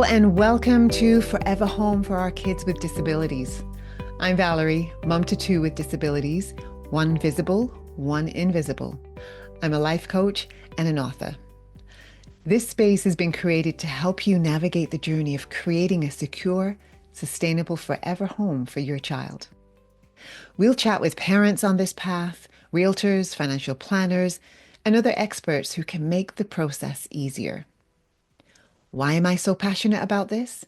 and welcome to Forever Home for Our Kids with Disabilities. I'm Valerie, mum to two with disabilities, one visible, one invisible. I'm a life coach and an author. This space has been created to help you navigate the journey of creating a secure, sustainable forever home for your child. We'll chat with parents on this path, realtors, financial planners, and other experts who can make the process easier. Why am I so passionate about this?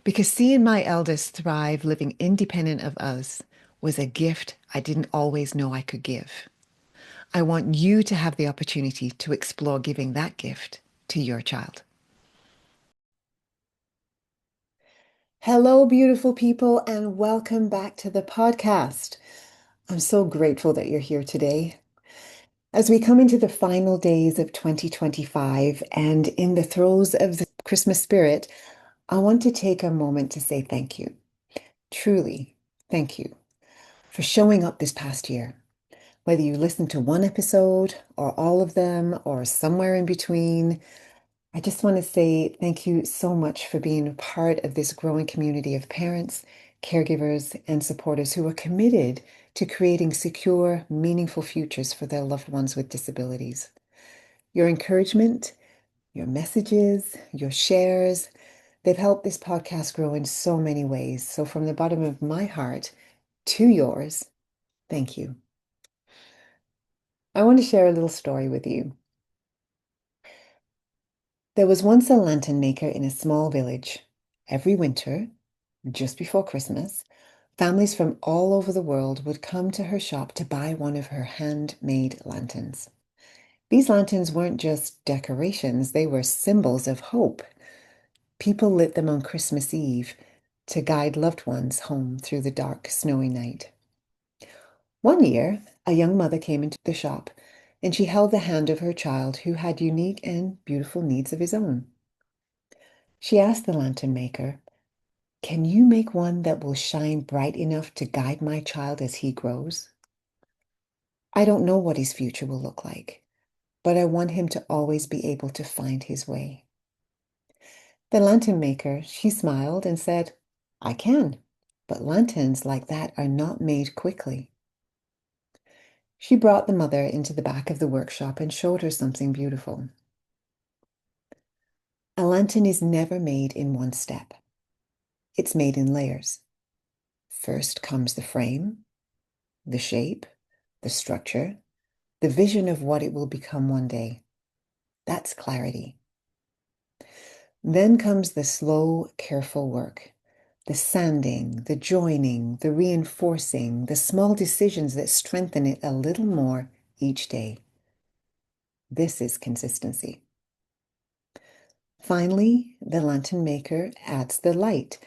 Because seeing my eldest thrive living independent of us was a gift I didn't always know I could give. I want you to have the opportunity to explore giving that gift to your child. Hello, beautiful people, and welcome back to the podcast. I'm so grateful that you're here today. As we come into the final days of 2025 and in the throes of the Christmas spirit, I want to take a moment to say thank you. Truly, thank you for showing up this past year. Whether you listened to one episode or all of them or somewhere in between, I just want to say thank you so much for being a part of this growing community of parents, caregivers, and supporters who are committed to creating secure, meaningful futures for their loved ones with disabilities. Your encouragement, your messages, your shares, they've helped this podcast grow in so many ways. So from the bottom of my heart to yours, thank you. I want to share a little story with you. There was once a lantern maker in a small village. Every winter, just before Christmas, families from all over the world would come to her shop to buy one of her handmade lanterns. These lanterns weren't just decorations, they were symbols of hope. People lit them on Christmas Eve to guide loved ones home through the dark, snowy night. One year, a young mother came into the shop and she held the hand of her child who had unique and beautiful needs of his own. She asked the lantern maker, "Can you make one that will shine bright enough to guide my child as he grows? I don't know what his future will look like, but I want him to always be able to find his way." The lantern maker, she smiled and said, "I can, but lanterns like that are not made quickly." She brought the mother into the back of the workshop and showed her something beautiful. A lantern is never made in one step. It's made in layers. First comes the frame, the shape, the structure, the vision of what it will become one day. That's clarity. Then comes the slow, careful work, the sanding, the joining, the reinforcing, the small decisions that strengthen it a little more each day. This is consistency. Finally, the lantern maker adds the light,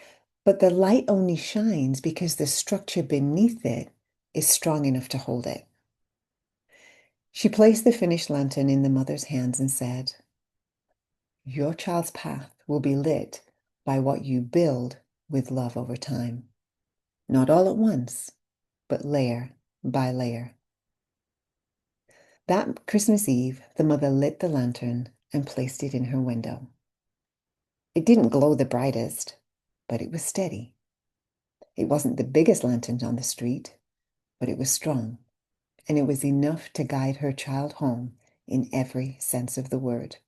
but the light only shines because the structure beneath it is strong enough to hold it. She placed the finished lantern in the mother's hands and said, "Your child's path will be lit by what you build with love over time. Not all at once, but layer by layer." That Christmas Eve, the mother lit the lantern and placed it in her window. It didn't glow the brightest, but it was steady. It wasn't the biggest lantern on the street, but it was strong, and it was enough to guide her child home in every sense of the word.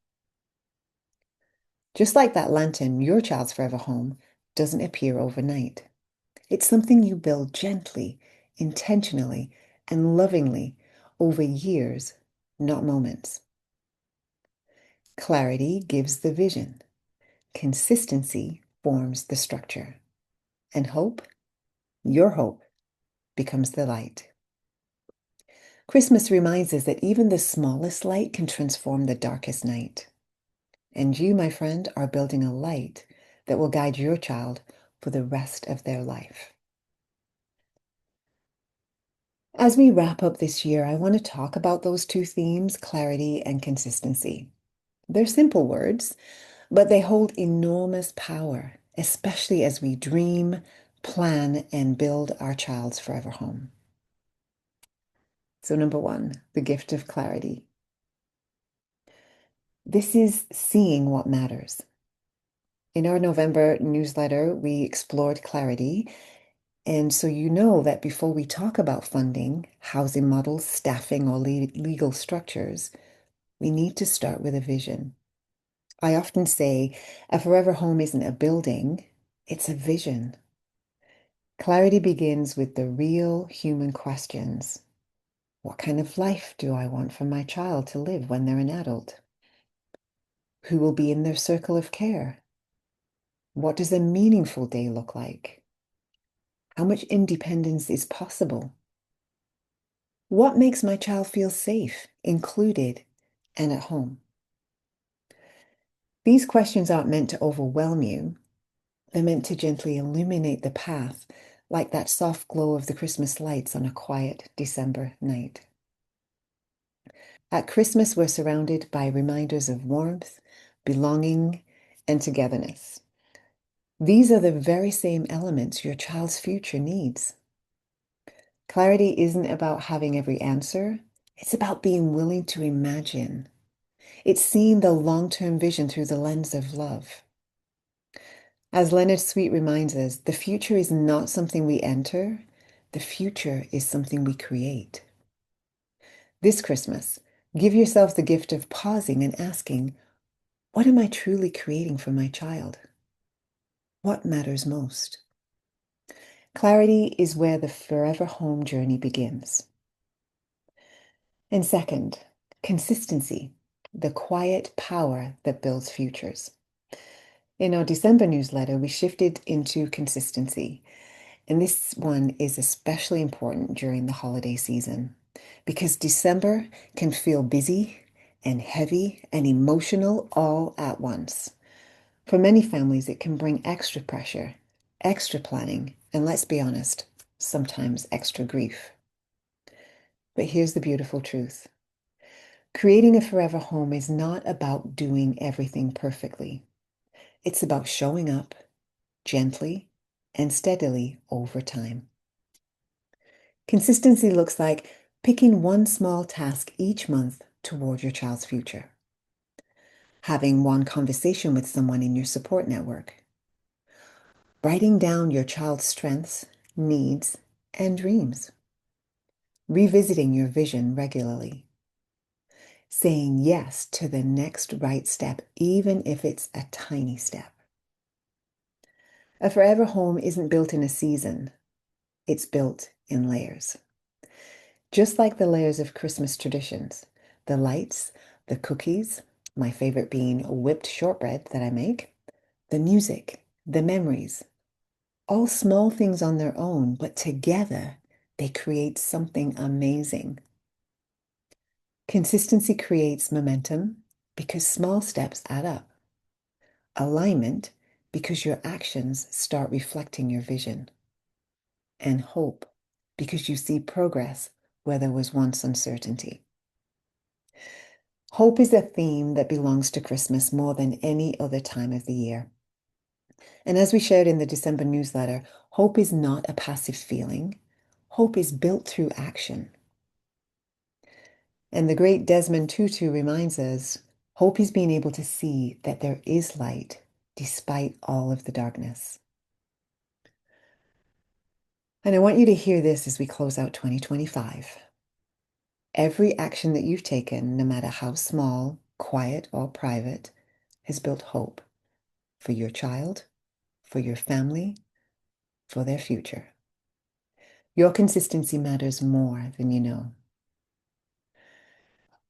Just like that lantern, your child's forever home doesn't appear overnight. It's something you build gently, intentionally, and lovingly over years, not moments. Clarity gives the vision. Consistency forms the structure. And hope, your hope, becomes the light. Christmas reminds us that even the smallest light can transform the darkest night. And you, my friend, are building a light that will guide your child for the rest of their life. As we wrap up this year, I want to talk about those two themes, clarity and consistency. They're simple words, but they hold enormous power, especially as we dream, plan, and build our child's forever home. So, number one, the gift of clarity. This is seeing what matters. In our November newsletter, we explored clarity. And so you know that before we talk about funding, housing models, staffing, or legal structures, we need to start with a vision. I often say a forever home isn't a building, it's a vision. Clarity begins with the real human questions. What kind of life do I want for my child to live when they're an adult? Who will be in their circle of care? What does a meaningful day look like? How much independence is possible? What makes my child feel safe, included, and at home? These questions aren't meant to overwhelm you. They're meant to gently illuminate the path, like that soft glow of the Christmas lights on a quiet December night. At Christmas, we're surrounded by reminders of warmth, belonging, and togetherness. These are the very same elements your child's future needs. Clarity isn't about having every answer, it's about being willing to imagine. It's seeing the long-term vision through the lens of love. As Leonard Sweet reminds us, the future is not something we enter, the future is something we create. This Christmas, give yourself the gift of pausing and asking, what am I truly creating for my child? What matters most? Clarity is where the forever home journey begins. And second, consistency, the quiet power that builds futures. In our December newsletter, we shifted into consistency. And this one is especially important during the holiday season because December can feel busy and heavy and emotional all at once. For many families, it can bring extra pressure, extra planning, and let's be honest, sometimes extra grief. But here's the beautiful truth. Creating a forever home is not about doing everything perfectly. It's about showing up gently and steadily over time. Consistency looks like picking one small task each month toward your child's future, having one conversation with someone in your support network, writing down your child's strengths, needs, and dreams, revisiting your vision regularly, saying yes to the next right step, even if it's a tiny step. A forever home isn't built in a season, it's built in layers. Just like the layers of Christmas traditions, the lights, the cookies, my favorite being whipped shortbread that I make, the music, the memories, all small things on their own, but together they create something amazing. Consistency creates momentum because small steps add up. Alignment because your actions start reflecting your vision. And hope because you see progress where there was once uncertainty. Hope is a theme that belongs to Christmas more than any other time of the year. And as we shared in the December newsletter, hope is not a passive feeling. Hope is built through action. And the great Desmond Tutu reminds us, hope is being able to see that there is light despite all of the darkness. And I want you to hear this as we close out 2025. Every action that you've taken, no matter how small, quiet, or private, has built hope for your child, for your family, for their future. Your consistency matters more than you know.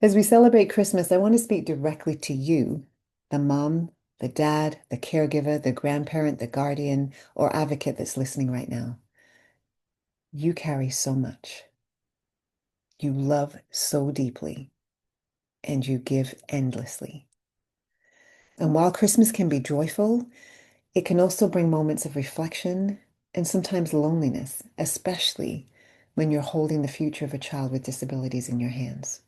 As we celebrate Christmas, I want to speak directly to you, the mom, the dad, the caregiver, the grandparent, the guardian, or advocate that's listening right now. You carry so much. You love so deeply, and you give endlessly. And while Christmas can be joyful, it can also bring moments of reflection and sometimes loneliness, especially when you're holding the future of a child with disabilities in your hands.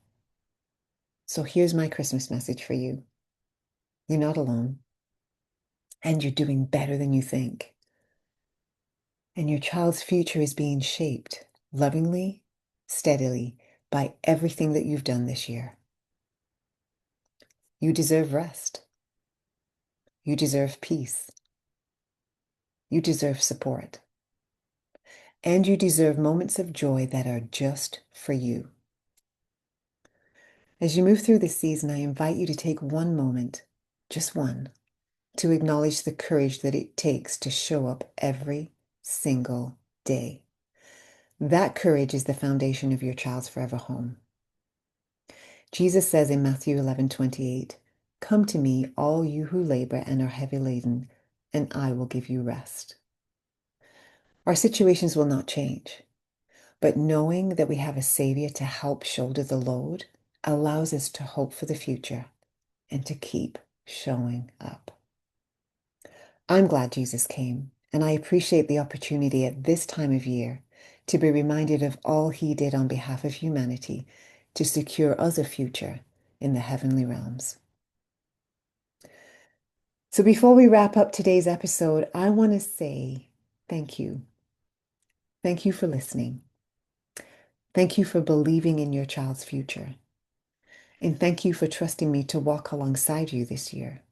So here's my Christmas message for you. You're not alone, and you're doing better than you think. And your child's future is being shaped lovingly, steadily by everything that you've done this year. You deserve rest. You deserve peace. You deserve support. And you deserve moments of joy that are just for you. As you move through this season, I invite you to take one moment, just one, to acknowledge the courage that it takes to show up every single day. That courage is the foundation of your child's forever home. Jesus says in Matthew 11:28, "Come to me, all you who labor and are heavy laden, and I will give you rest." Our situations will not change, but knowing that we have a Savior to help shoulder the load allows us to hope for the future and to keep showing up. I'm glad Jesus came, and I appreciate the opportunity at this time of year to be reminded of all he did on behalf of humanity to secure us a future in the heavenly realms. So before we wrap up today's episode, I want to say thank you. Thank you for listening. Thank you for believing in your child's future. And thank you for trusting me to walk alongside you this year.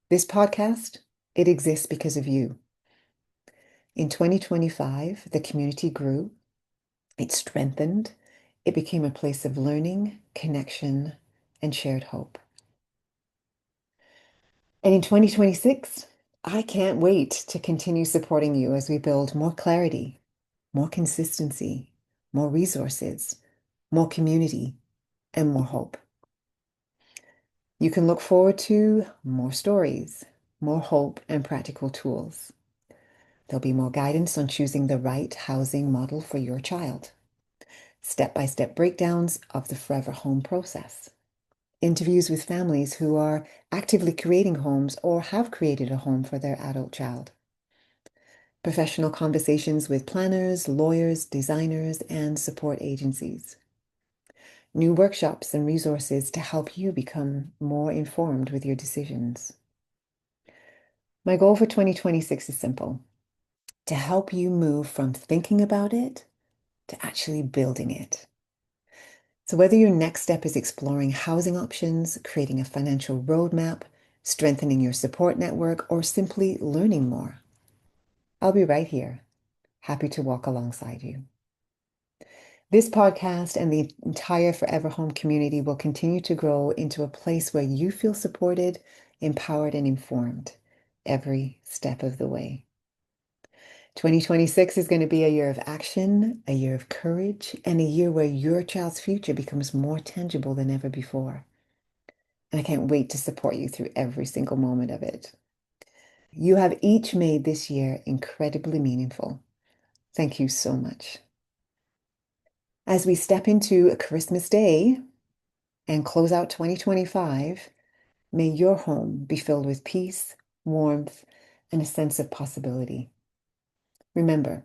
This podcast, it exists because of you. In 2025, the community grew, it strengthened, it became a place of learning, connection, and shared hope. And in 2026, I can't wait to continue supporting you as we build more clarity, more consistency, more resources, more community, and more hope. You can look forward to more stories, more hope, and practical tools. There'll be more guidance on choosing the right housing model for your child, step-by-step breakdowns of the forever home process, interviews with families who are actively creating homes or have created a home for their adult child, professional conversations with planners, lawyers, designers, and support agencies, new workshops and resources to help you become more informed with your decisions. My goal for 2026 is simple: to help you move from thinking about it to actually building it. So whether your next step is exploring housing options, creating a financial roadmap, strengthening your support network, or simply learning more, I'll be right here, happy to walk alongside you. This podcast and the entire Forever Home community will continue to grow into a place where you feel supported, empowered, and informed every step of the way. 2026 is going to be a year of action, a year of courage, and a year where your child's future becomes more tangible than ever before. And I can't wait to support you through every single moment of it. You have each made this year incredibly meaningful. Thank you so much. As we step into a Christmas Day and close out 2025, may your home be filled with peace, warmth, and a sense of possibility. Remember,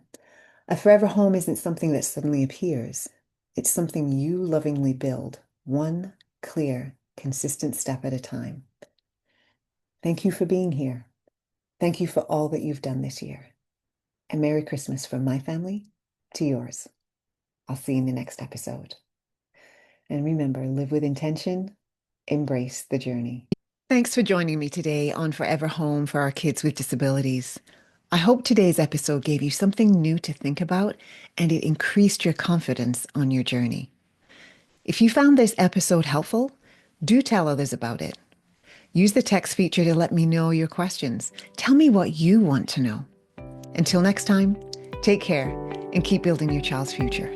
a forever home isn't something that suddenly appears. It's something you lovingly build, one clear, consistent step at a time. Thank you for being here. Thank you for all that you've done this year. And Merry Christmas from my family to yours. I'll see you in the next episode. And remember, live with intention, embrace the journey. Thanks for joining me today on Forever Home for our kids with disabilities. I hope today's episode gave you something new to think about and it increased your confidence on your journey. If you found this episode helpful, do tell others about it. Use the text feature to let me know your questions. Tell me what you want to know. Until next time, take care and keep building your child's future.